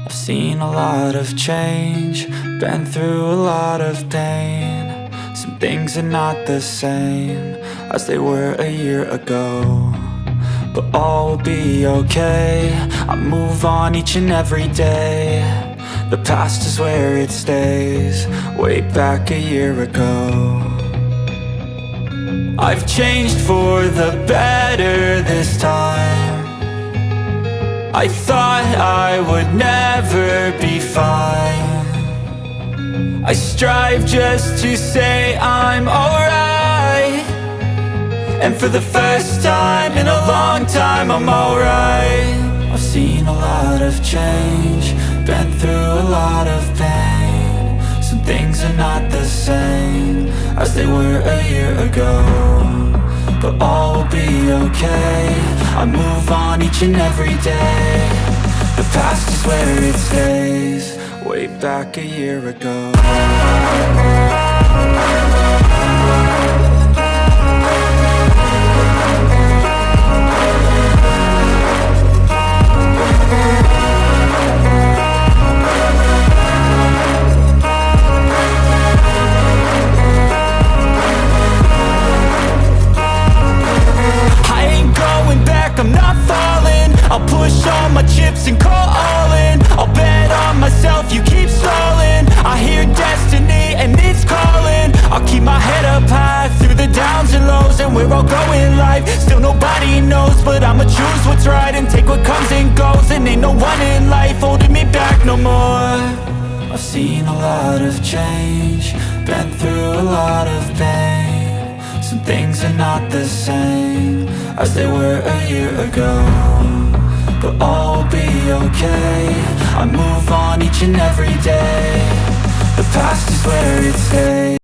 I've seen a lot of change, been through a lot of pain. Some things are not the same as they were a year ago, but all will be okay. I move on each and every day. The past is where it stays, way back a year ago. I've changed for the better this time. I thought I would never be fine. I strive just to say I'm alright, and for the first time in a long time I'm alright. I've seen a lot of change, been through a lot of pain. Some things are not the same as they were a year ago, but all will be okay. I move on each and every day. The past is where it stays, way back a year ago. I'm not falling, I'll push all my chips and call all in. I'll bet on myself, you keep stalling. I hear destiny and it's calling. I'll keep my head up high through the downs and lows, and we're all going life. Still nobody knows, but I'ma choose what's right and take what comes and goes. And ain't no one in life holding me back no more. I've seen a lot of change, been through a lot of pain. Some things are not the same as they were a year ago, but all will be okay. I move on each and every day. The past is where it stays.